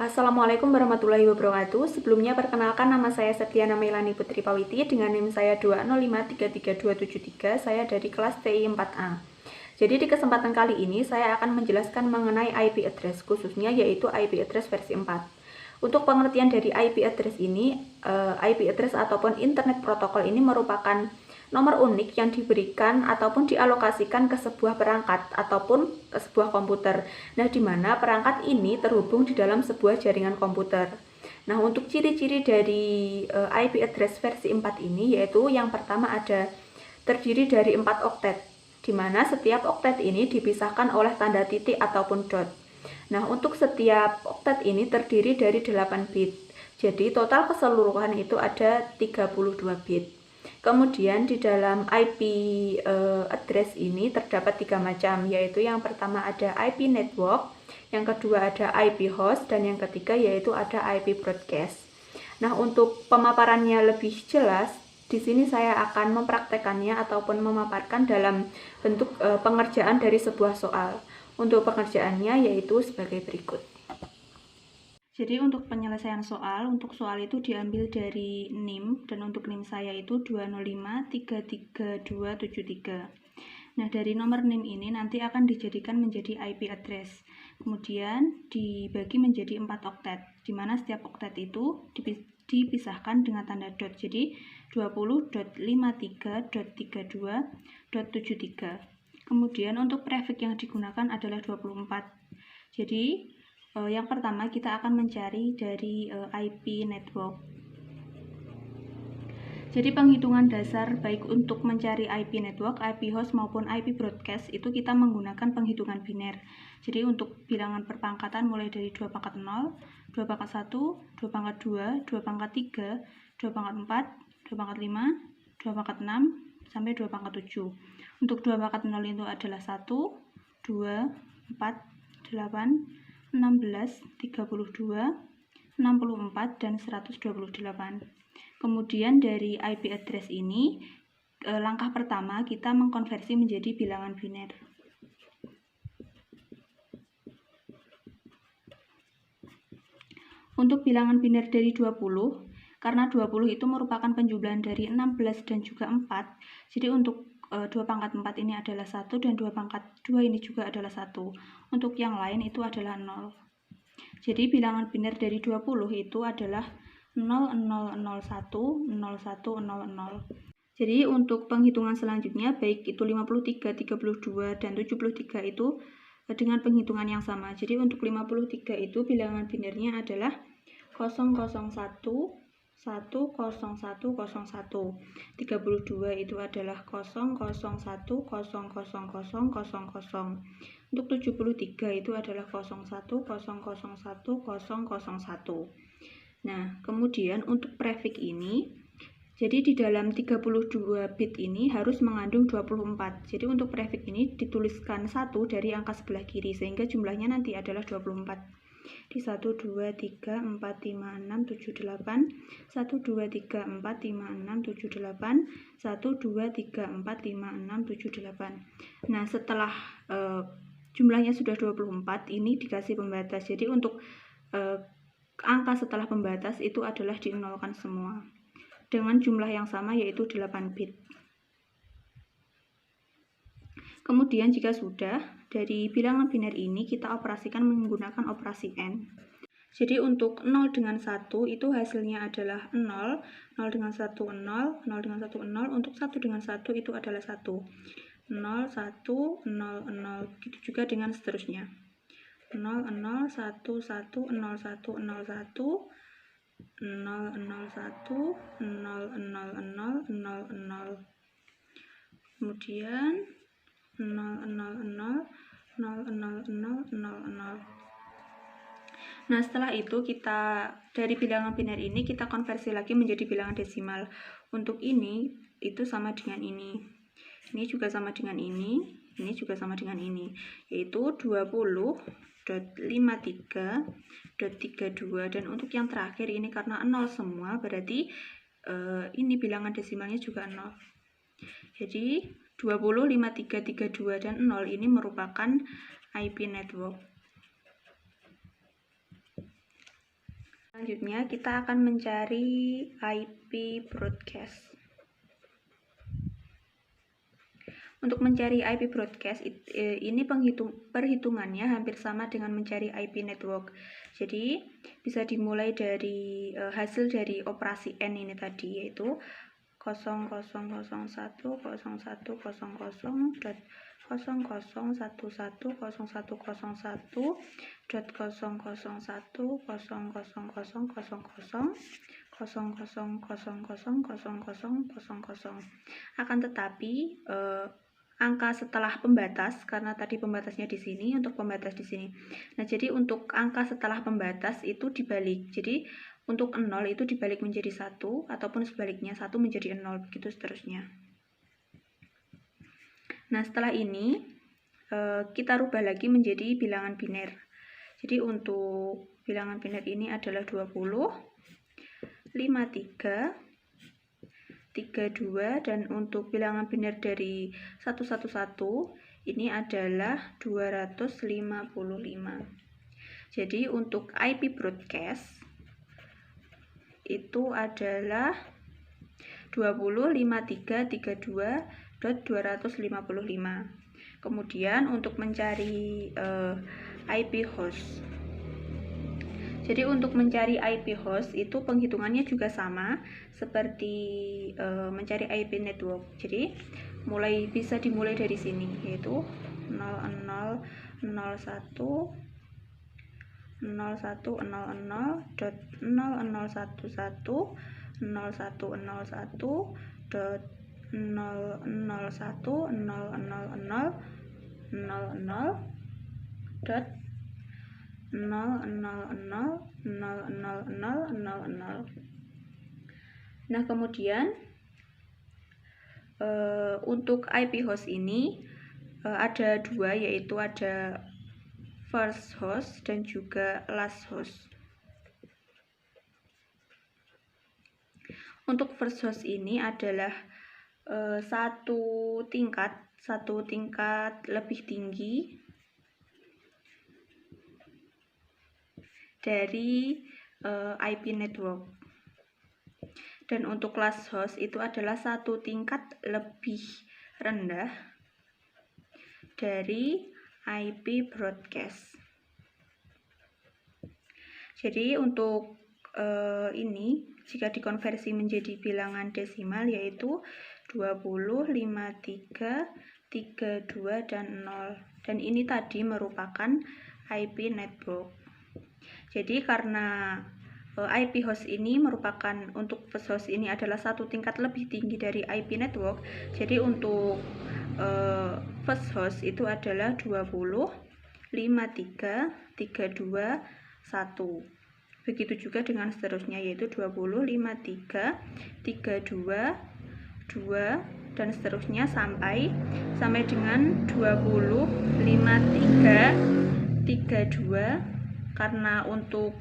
Assalamualaikum warahmatullahi wabarakatuh. Sebelumnya perkenalkan, nama saya Septiana Meilani Putri Pawiti dengan NIM saya 205333273. Saya dari kelas TI 4A. Jadi di kesempatan kali ini saya akan menjelaskan mengenai IP address, khususnya yaitu IP address versi 4. Untuk pengertian dari IP address ini, IP address ataupun internet protokol ini merupakan nomor unik yang diberikan ataupun dialokasikan ke sebuah perangkat ataupun ke sebuah komputer. Nah, di mana perangkat ini terhubung di dalam sebuah jaringan komputer. Nah, untuk ciri-ciri dari IP address versi 4 ini yaitu yang pertama terdiri dari 4 oktet, di mana setiap oktet ini dipisahkan oleh tanda titik ataupun dot. Nah, untuk setiap oktet ini terdiri dari 8 bit. Jadi total keseluruhan itu ada 32 bit. Kemudian di dalam IP address ini terdapat 3 macam, yaitu yang pertama ada IP network, yang kedua ada IP host, dan yang ketiga yaitu ada IP broadcast. Nah, untuk pemaparannya lebih jelas, di sini saya akan mempraktekannya ataupun memaparkan dalam bentuk pengerjaan dari sebuah soal. Untuk pengerjaannya yaitu sebagai berikut. Jadi untuk penyelesaian soal, untuk soal itu diambil dari NIM, dan untuk NIM saya itu 205333273. Nah, dari nomor NIM ini nanti akan dijadikan menjadi IP address. Kemudian dibagi menjadi 4 oktet, di mana setiap oktet itu dipisahkan dengan tanda dot. Jadi 20.53.32.73. Kemudian untuk prefix yang digunakan adalah 24. Jadi yang pertama kita akan mencari dari IP network. Jadi penghitungan dasar baik untuk mencari IP network, IP host maupun IP broadcast itu kita menggunakan penghitungan biner. Jadi untuk bilangan perpangkatan mulai dari 2 pangkat 0, 2 pangkat 1, 2 pangkat 2, 2 pangkat 3, 2 pangkat 4, 2 pangkat 5, 2 pangkat 6, sampai 2 pangkat 7. Untuk 2 pangkat 0 itu adalah 1, 2, 4, 8, 16, 32, 64, dan 128. Kemudian dari IP address ini, langkah pertama kita mengkonversi menjadi bilangan biner. Untuk bilangan biner dari 20, karena 20 itu merupakan penjumlahan dari 16 dan juga 4, jadi untuk 2 pangkat 4 ini adalah 1 dan 2 pangkat 2 ini juga adalah 1. Untuk yang lain itu adalah 0. Jadi bilangan biner dari 20 itu adalah 0001, 0100. Jadi untuk penghitungan selanjutnya, baik itu 53, 32, dan 73 itu dengan penghitungan yang sama. Jadi untuk 53 itu bilangan binernya adalah 001, 10101. 32 itu adalah 001000000. Untuk 73 itu adalah 010010001. Nah, kemudian untuk prefix ini, jadi di dalam 32 bit ini harus mengandung 24. Jadi untuk prefix ini dituliskan 1 dari angka sebelah kiri, sehingga jumlahnya nanti adalah 24. Di 1, 2, 3, 4, 5, 6, 7, 8, 1, 2, 3, 4, 5, 6, 7, 8, 1, 2, 3, 4, 5, 6, 7, 8, 1, 2, 3, 4, 5, 6, 7, 8. Nah, setelah jumlahnya sudah 24, ini dikasih pembatas. Jadi untuk angka setelah pembatas itu adalah dinolkan semua dengan jumlah yang sama, yaitu 8 bit. Kemudian jika sudah, dari bilangan biner ini kita operasikan menggunakan operasi AND. Jadi untuk 0 dengan 1 itu hasilnya adalah 0, 0 dengan 1, 0, 0 dengan 1, 0, untuk 1 dengan 1 itu adalah 1. 0, 1, 0, 0, begitu juga dengan seterusnya. 0, 0, 1, 1, 0, 1, 0, 1, 0, 0, 1, 0, 0, 0, 0, 0. Kemudian 0, 0, 0, 0, 0, 0, 0. Nah, setelah itu kita dari bilangan biner ini kita konversi lagi menjadi bilangan desimal. Untuk ini itu sama dengan ini juga sama dengan ini juga sama dengan ini, yaitu 20.53.32. Dan untuk yang terakhir ini karena 0 semua, berarti ini bilangan desimalnya juga 0. Jadi 20.5332 dan 0 ini merupakan IP network. Selanjutnya kita akan mencari IP broadcast. Untuk mencari IP broadcast ini perhitungannya hampir sama dengan mencari IP network. Jadi bisa dimulai dari hasil dari operasi N ini tadi, yaitu 0011000011000000000000. Akan tetapi angka setelah pembatas, karena tadi pembatasnya di sini, untuk pembatas di sini. Nah, jadi untuk angka setelah pembatas itu dibalik. Jadi untuk 0 itu dibalik menjadi 1, ataupun sebaliknya 1 menjadi 0, begitu seterusnya. Nah, setelah ini kita rubah lagi menjadi bilangan biner. Jadi untuk bilangan biner ini adalah 20, 53, 32, dan untuk bilangan biner dari 111 ini adalah 255. Jadi untuk IP broadcast itu adalah 205332.255. Kemudian untuk mencari IP host. Jadi untuk mencari IP host itu penghitungannya juga sama seperti mencari IP network. Jadi bisa dimulai dari sini, yaitu 0000000000000000. Nah, kemudian untuk IP host ini ada dua, yaitu ada first host dan juga last host. Untuk first host ini adalah satu tingkat lebih tinggi dari IP network. Dan untuk last host itu adalah satu tingkat lebih rendah dari IP broadcast. Jadi untuk ini jika dikonversi menjadi bilangan desimal, yaitu 20, 53, 32, dan 0. Dan ini tadi merupakan IP network. Jadi karena IP host ini merupakan, untuk first host ini adalah satu tingkat lebih tinggi dari IP network, jadi untuk first host itu adalah 20, 53, 32, 1. Begitu juga dengan seterusnya, yaitu 20, 53, 32, 2, dan seterusnya sampai dengan 20, 53, 32. Karena untuk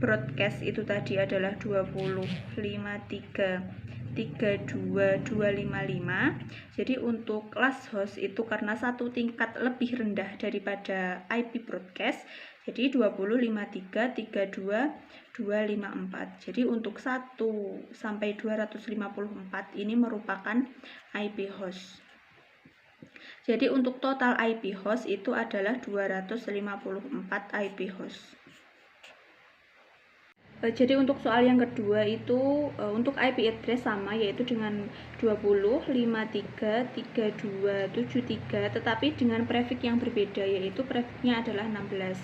broadcast itu tadi adalah 20, 53, 32, 255. Jadi untuk last host itu karena satu tingkat lebih rendah daripada IP broadcast, jadi 20, 53, 32, 254. Jadi untuk 1 sampai 254 ini merupakan IP host. Jadi untuk total IP host itu adalah 254 IP host. Jadi untuk soal yang kedua itu untuk IP address sama, yaitu dengan 20, 53, 32, 73, tetapi dengan prefix yang berbeda, yaitu prefixnya adalah 16.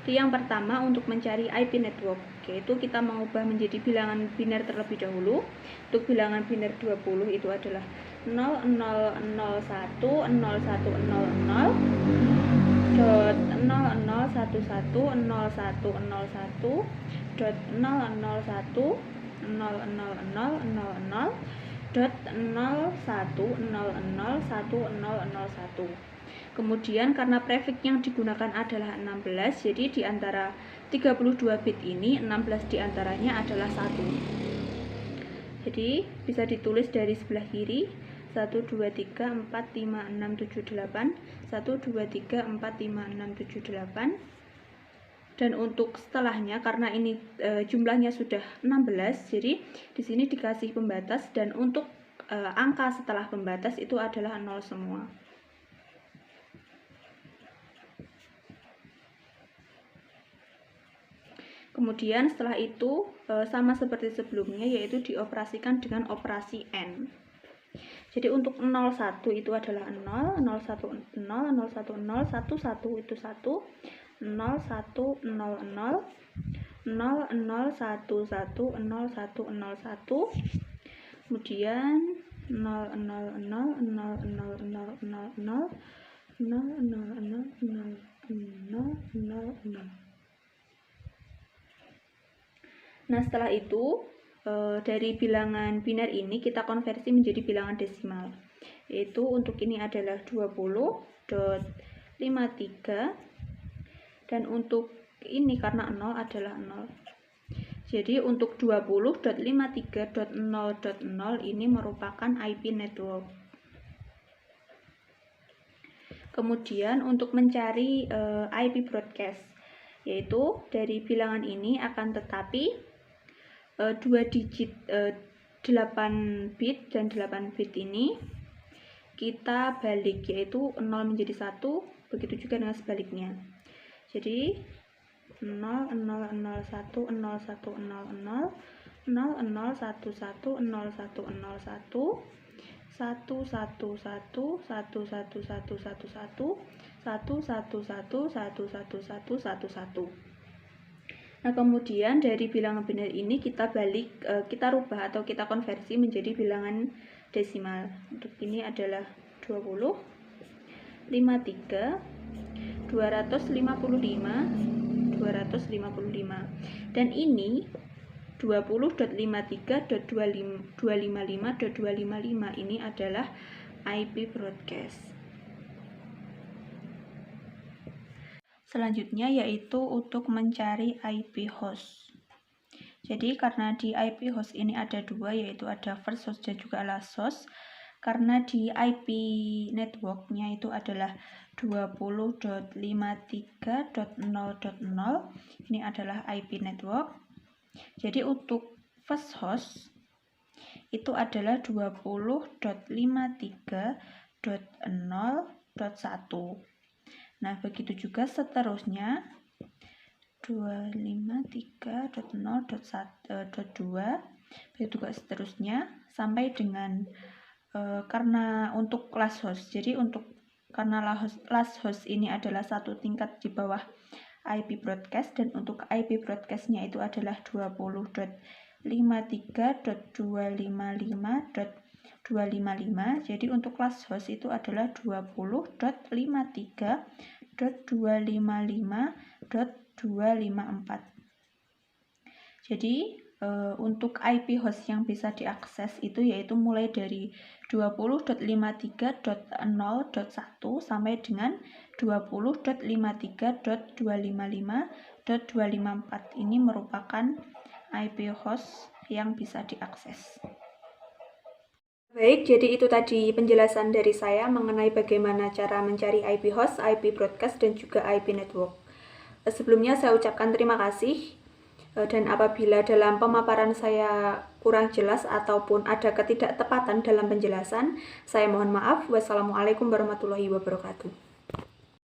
Jadi yang pertama untuk mencari IP network, yaitu kita mengubah menjadi bilangan biner terlebih dahulu. Untuk bilangan biner 20 itu adalah 000100000000.0001000000.001000001. Kemudian karena prefix yang digunakan adalah 16, jadi di antara 32 bit ini 16 diantaranya adalah 1. Jadi bisa ditulis dari sebelah kiri 1, 2, 3, 4, 5, 6, 7, 8, 1, 2, 3, 4, 5, 6, 7, 8. Dan untuk setelahnya, karena ini jumlahnya sudah 16, jadi di sini dikasih pembatas, dan untuk angka setelah pembatas itu adalah 0 semua. Kemudian setelah itu sama seperti sebelumnya, yaitu dioperasikan dengan operasi AND. Jadi untuk 01 itu adalah 0, 01 0, 01 0, 11 itu 1, 01 00, 00 11 0101, kemudian 00 00 00 00 00. Nah, setelah itu dari bilangan biner ini kita konversi menjadi bilangan desimal, yaitu untuk ini adalah 20.53, dan untuk ini karena 0 adalah 0. Jadi untuk 20.53.0.0 ini merupakan IP network. Kemudian untuk mencari IP broadcast, yaitu dari bilangan ini akan tetapi 2 digit 8 bit dan 8 bit ini kita balik, yaitu 0 menjadi 1, begitu juga dengan sebaliknya. Jadi 0001 0100 0011 0101 1111 1111. Nah, kemudian dari bilangan biner ini kita kita rubah atau kita konversi menjadi bilangan desimal. Untuk ini adalah 20, 53, 255, 255. Dan ini 20.53.255.255 ini adalah IP broadcast. Selanjutnya yaitu untuk mencari IP host. Jadi karena di IP host ini ada dua, yaitu ada first host dan juga last host. Karena di IP networknya itu adalah 20.53.0.0, ini adalah IP network. Jadi untuk first host itu adalah 20.53.0.1. Nah, begitu juga seterusnya 253.0.2, begitu juga seterusnya sampai dengan karena untuk last host. Jadi karena last host ini adalah satu tingkat di bawah IP broadcast, dan untuk IP broadcastnya itu adalah 20.53.255.255. Jadi untuk last host itu adalah 20.53.255.254. Jadi untuk IP host yang bisa diakses itu yaitu mulai dari 20.53.0.1 sampai dengan 20.53.255.254. Ini merupakan IP host yang bisa diakses. Baik, jadi itu tadi penjelasan dari saya mengenai bagaimana cara mencari IP host, IP broadcast, dan juga IP network. Sebelumnya saya ucapkan terima kasih, dan apabila dalam pemaparan saya kurang jelas ataupun ada ketidaktepatan dalam penjelasan, saya mohon maaf. Wassalamualaikum warahmatullahi wabarakatuh.